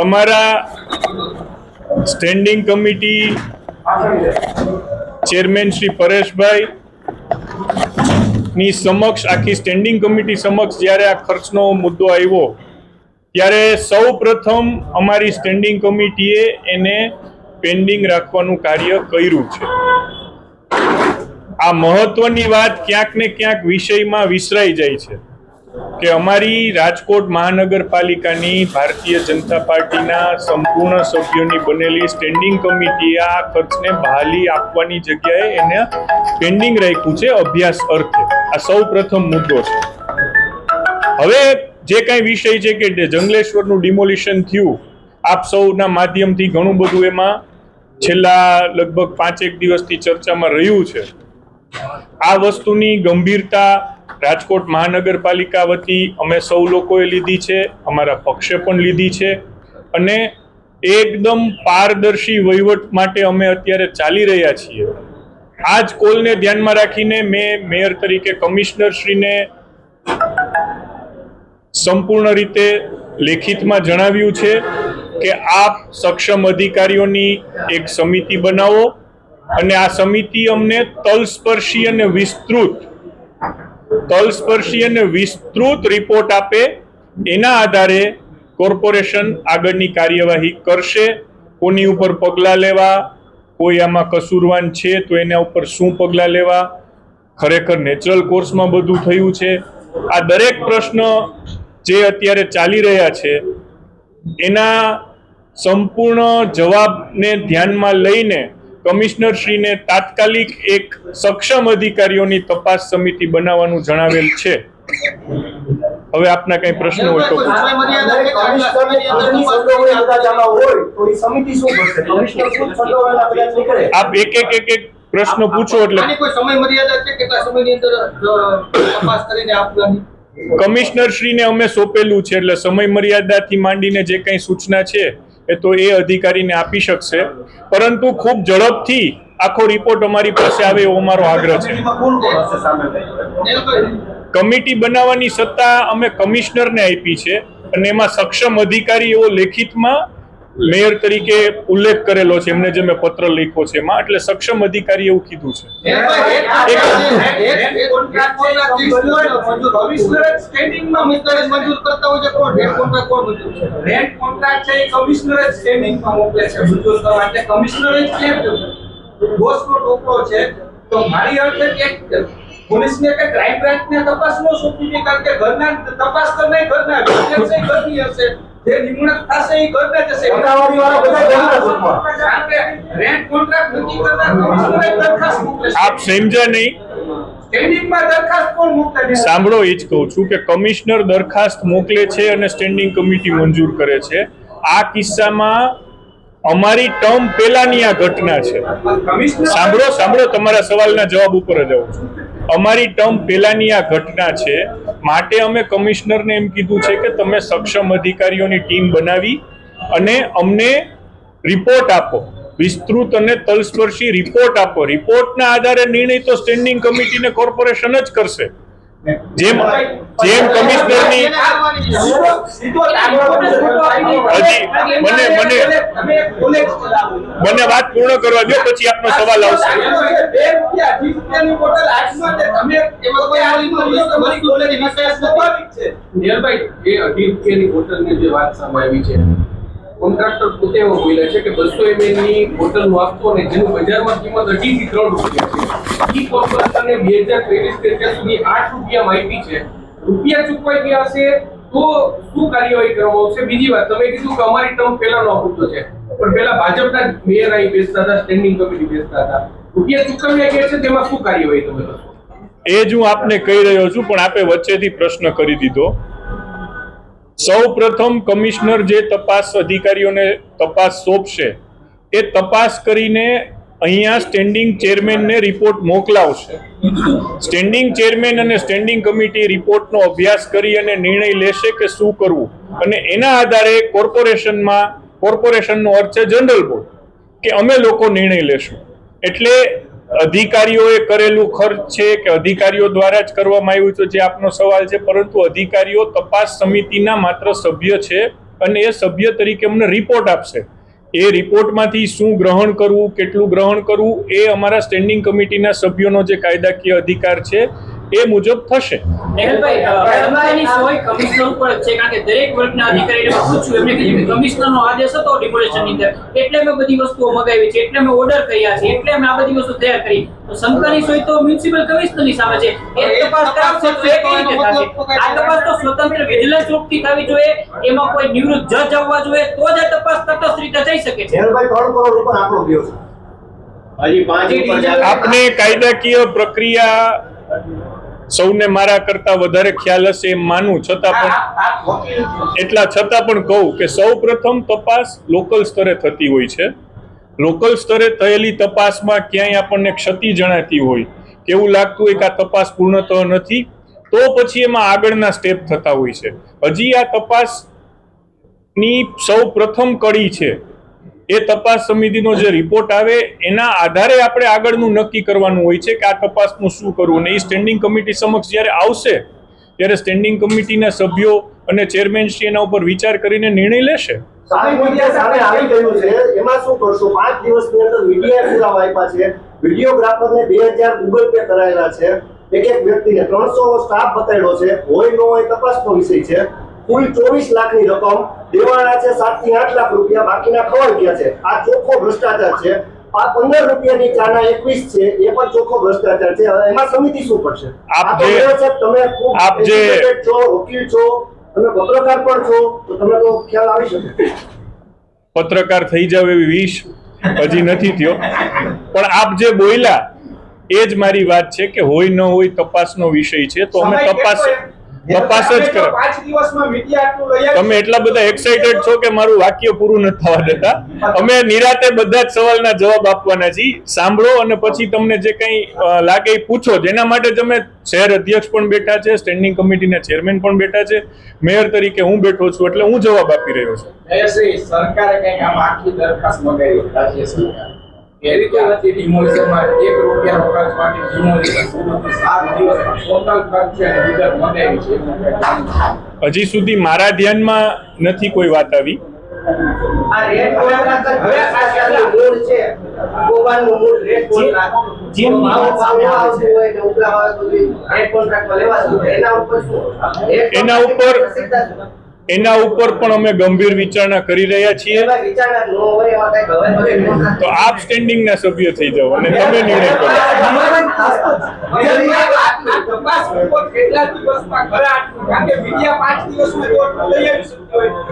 અમારા standing committee chairman Shri પરેશભાઈ ની સમક્ષ આખી સ્ટેન્ડિંગ કમિટી સમક્ષ જ્યારે આ ખર્ચનો મુદ્દો આવ્યો ત્યારે સૌ પ્રથમ અમારી સ્ટેન્ડિંગ કમિટીએ એને પેન્ડિંગ રાખવાનું કાર્ય કર્યું છે। આ મહત્વની વાત ક્યાંક ને ક્યાંક વિષયમાં વિસરાઈ જાય છે કે અમારી રાજકોટ મહાનગરપાલિકાની ભારતીય જનતા પાર્ટીના સંપૂર્ણ સભ્યોની બનેલી સ્ટેન્ડિંગ કમિટીએ આ ખર્ચને બહાલી આપવાની જગ્યાએ એને પેન્ડિંગ રાખ્યું છે અભ્યાસ અર્થે। આ સૌ પ્રથમ મુદ્દો છે। હવે જે કાંઈ વિષય છે કે જંગલેશ્વરનું ડિમોલિશન થયું, આપ સૌના માધ્યમથી ઘણું બધું એમાં છેલ્લા લગભગ 5-1 દિવસથી ચર્ચામાં રહ્યું છે। આ વસ્તુની ગંભીરતા રાજકોટ મહાનગરપાલિકા વતી અમે સૌ લોકોએ લીધી છે, અમારા પક્ષે પણ લીધી છે અને એકદમ પારદર્શી વહીવટ માટે અમે અત્યારે ચાલી રહ્યા છીએ। આ જ કોલને ધ્યાનમાં રાખીને મેં મેયર તરીકે કમિશનરશ્રીને સંપૂર્ણ રીતે લેખિતમાં જણાવ્યું છે કે આપ સક્ષમ અધિકારીઓની એક સમિતિ બનાવો અને આ સમિતિ અમને તલસ્પર્શી અને વિસ્તૃત રિપોર્ટ આપે। એના આધારે કોર્પોરેશન આગળની કાર્યવાહી કરશે। કોની ઉપર પગલાં લેવા, કોઈ આમાં કસૂરવાન છે તો એના ઉપર શું પગલાં લેવા, ખરેખર નેચરલ કોર્સમાં બધું થયું છે, આ દરેક પ્રશ્ન જે અત્યારે ચાલી રહ્યા છે એના સંપૂર્ણ જવાબને ધ્યાનમાં લઈને કમિશનરશ્રીને તાત્કાલિક એક સક્ષમ અધિકારીઓની તપાસ સમિતિ બનાવવાનું જણાવેલ છે। હવે આપના કઈ પ્રશ્ન હોય તો આપ એક પ્રશ્ન પૂછો એટલે કમિશનરશ્રીને અમે સોંપેલું છે એટલે સમય મર્યાદાથી માંડીને જે કંઈ સૂચના છે એ તો એ અધિકારીને આપી શકશે, પરંતુ ખૂબ ઝડપથી આખો રિપોર્ટ અમારી પાસે આવે એવો અમારો આગ્રહ છે। કમિટી બનાવવાની સત્તા અમે કમિશનરને આપી છે અને એમાં સક્ષમ અધિકારી એવો લેખિતમાં મેયર તરીકે ઉલ્લેખ કરેલો છે, એમને જે મેં પત્ર લખ્યો છે એમાં, એટલે સક્ષમ અધિકારી એવું કીધું છે। પોલીસને કે ક્રાઇમ બ્રાન્ચને તપાસ ન સોંપી દે, કારણ કે ઘરના તપાસ કરનાર ઘરના વિદ્યાર્થી ઘરની હશે, જે નિમણૂક થશે એ ઘરના જશે, અમદાવાદી વાળા બધા ઘરના સોંપવા, કારણ કે રેન્ટ કોન્ટ્રાક્ટ નક્કી કરનાર કમિશનરે દરખાસ્ત મોકલે છે। આપ સમજ્યા નહીં? સ્ટેન્ડિંગમાં દરખાસ્ત કોણ મોકલે? સાંભળો, એ જ કહું છું કે કમિશનર દરખાસ્ત મોકલે છે અને સ્ટેન્ડિંગ કમિટી મંજૂર કરે છે। આ કિસ્સામાં અમારી ટર્મ પહેલાની આ ઘટના છે। સાંભળો, તમારા સવાલના જવાબ ઉપર જ આવું છું। અમારી ટર્મ પહેલાની આ ઘટના છે, માટે અમે કમિશનરને એમ કીધું છે કે તમે સક્ષમ અધિકારીઓની ટીમ બનાવી અને અમને રિપોર્ટ આપો, વિસ્તૃત અને તલસ્પર્શી રિપોર્ટ આપો। રિપોર્ટના આધારે નિર્ણય તો સ્ટેન્ડિંગ કમિટી ને કોર્પોરેશન જ કરશે। જેમ કમિશનરની મને વાત પૂર્ણ કરવા દો, પછી આપનો સવાલ આવશે। કોન્ટ્રાક્ટર પોતે એવો બોલ્યા છે કે 200 ml ની બોટલનું આપતો ને જેનું બજારમાં કિંમત 2.5 થી 3 રૂપિયા છે, ઈ કોર્પોરેશનને 2023 સુધી 8 રૂપિયામાં આપી છે। રૂપિયા ચૂકવાઈ ગયા હશે તો શું કાર્યવાહી કરવામાં આવશે? બીજી વાત, તમે કીધું કે અમારી ટર્મ પહેલાનો મુદ્દો છે, પણ પહેલા ભાજપના મેયર અહીં બેસતા હતા, સ્ટેન્ડિંગ કમિટી બેસતા હતા, રૂપિયા ચૂકવ્યા ગયા છે તેમાં શું કાર્યવાહી તમે કરશો? એ જ હું આપને કહી રહ્યો છું, પણ આપે વચ્ચેથી પ્રશ્ન કરી દીધો। સૌ પ્રથમ કમિશનર જે તપાસ અધિકારીઓને તપાસ સોંપશે એ તપાસ કરીને અહીંયા સ્ટેન્ડિંગ ચેરમેનને રિપોર્ટ મોકલાવશે। સ્ટેન્ડિંગ ચેરમેન અને સ્ટેન્ડિંગ કમિટી રિપોર્ટનો અભ્યાસ કરી અને નિર્ણય લેશે કે શું કરવું, અને એના આધારે કોર્પોરેશનનો અર્થ છે જનરલ બોર્ડ, કે અમે લોકો નિર્ણય લેશું। એટલે અધિકારીઓએ કરેલું ખર્ચ છે કે અધિકારીઓ દ્વારા જ કરવામાં આવ્યું છે, જે આપનો સવાલ છે, પરંતુ અધિકારીઓ તપાસ સમિતિના માત્ર સભ્ય છે અને એ સભ્ય તરીકે અમને રિપોર્ટ આપશે. એ રિપોર્ટમાંથી શું ગ્રહણ કરવું, કેટલું ગ્રહણ કરવું, એ અમારા સ્ટેન્ડિંગ કમિટીના સભ્યોનો જે કાયદાકીય અધિકાર છે એ મુજબ થશે. નેહલભાઈ, તમારી સોય કમિશનર ઉપર જ છે, કારણ કે દરેક વર્ગના અધિકારીને પૂછ્યું, એમને કીધું કે કમિશનરનો આદેશ હતો ડિમોલેશનની અંદર, એટલે મેં બધી વસ્તુઓ મંગાવી છે, એટલે મેં ઓર્ડર કર્યા છે, એટલે મેં આ બધી વસ્તુ તૈયાર કરી. તો શંકાની સોય તો મ્યુનિસિપલ કમિશનરની સામે છે, એ તપાસ કરાવશે તો એ કઈ રીતે થશે? આ તપાસ તો સ્વતંત્ર વિજિલન્સ ગ્રુપથી થવી જોઈએ, એમાં કોઈ નિવૃત્ત જજ આવવા જોઈએ, તો જ આ તપાસ તટસ્થ રીતે થઈ શકે છે. નેહલભાઈ 3 કરોડ રૂપિયા આપણો ગયો છે, હજી 5 આપને કાયદાકીય પ્રક્રિયા સૌને મારા કરતા વધારે ખ્યાલ હશે એમ માનું, છતાં પણ એટલા છતાં પણ કહું કે સૌ પ્રથમ તપાસ લોકલ સ્તરે થતી હોય છે. લોકલ સ્તરે થયેલી તપાસમાં ક્યાંય આપણને ક્ષતિ જણાતી હોય કે એવું લાગતું હોય કે આ તપાસ પૂર્ણતઃ નથી, તો પછી એમાં આગળના સ્ટેપ થતા હોય છે. હજી આ તપાસની સૌ પ્રથમ કડી છે. એ તપાસ સમિતિનો જે રિપોર્ટ આવે એના આધારે આપણે આગળનું નક્કી કરવાનું હોય છે કે આ તપાસનું શું કરવું. ને એ સ્ટેન્ડિંગ કમિટી સમક્ષ જ્યારે આવશે ત્યારે સ્ટેન્ડિંગ કમિટીના સભ્યો અને ચેરમેનશ્રી એના ઉપર વિચાર કરીને નિર્ણય લેશે. સામે આવી ગયું છે, એમાં શું કરશો? 5 દિવસની અંદર મીડિયા પુરાવા આપ્યા છે, વિડીયોગ્રાફરને 2000 ગૂગલ પે કરાયેલા છે, એક વ્યક્તિને 300 સ્ટાફ બતાડ્યો છે, હોય ન હોય તપાસનો વિષય છે. કુલ 24 લાખની રકમ દેવાના છે, 7 થી 8 લાખ રૂપિયા બાકીના ખવાઈ ગયા છે. આ ચોખ્ખો ભ્રષ્ટાચાર છે. આ 15 રૂપિયાની ચાના 21 છે, એ પણ ચોખ્ખો ભ્રષ્ટાચાર છે. હવે એમાં સમિતિ શું કરશે? તમે ખૂબ એજ્યુકેટેડ છો, વકીલ છો, તમે પત્રકાર પણ છો, તો તમને તો ખ્યાલ આવી શકે. પત્રકાર થઈ જાવ એવી વિશ હજી નથી થયો, પણ આપ જે બોલ્યા એ જ મારી વાત છે કે હોય ન હોય તપાસનો વિષય છે, તો અમે તપાસ જ કરો. 5 દિવસમાં મીડિયા આટલું લઈ આવી. તમે એટલા બધા એક્સાઇટેડ છો કે મારું વાક્ય પૂરું નથી થવા દેતા. અમે નિરાતે બધા જ સવાલના જવાબ આપવાના છીએ. સાંભળો અને પછી તમને જે કંઈ લાગે એ પૂછો. જેના માટે જ અમે શહેર અધ્યક્ષ પણ બેઠા છે, સ્ટેન્ડિંગ કમિટીના ચેરમેન પણ બેઠા છે, મેયર તરીકે હું બેઠો છું, એટલે હું જવાબ આપી રહ્યો છું. સરકારે કંઈક આમ આખી દરખાસ્ત મંગાવી રાજ્ય સરકાર એ રીતે નથી ડિમોલિશનમાં 1 રૂપિયા વપરાશ માટે ડિમોલિશન 7 દિવસમાં ટોટલ ખર્ચ છે અને વિગત મંગાવી છે. હજી સુધી મારા ધ્યાનમાં નથી કોઈ વાત આવી. આ રેટ કોન્ટ્રાક્ટ મૂળ છે, ગોવાનું મૂળ રેટ કોન્ટ્રાક્ટ જે ભાવ આવતું હોય કે ઉપલા વાળા સુધી રેટ કોન્ટ્રાક્ટમાં લેવાતું હોય, એના ઉપર પણ અમે ગંભીર વિચારણા કરી રહ્યા છીએ. તો આપ સ્ટેન્ડિંગના સભ્ય થઈ જાઓ અને તમે નિર્ણય કરો. તપાસ રિપોર્ટ કેટલા દિવસમાં ખરા? કારણ કે મીડિયા 5 દિવસમાં રિપોર્ટ લઈ આવી શકતો હોય.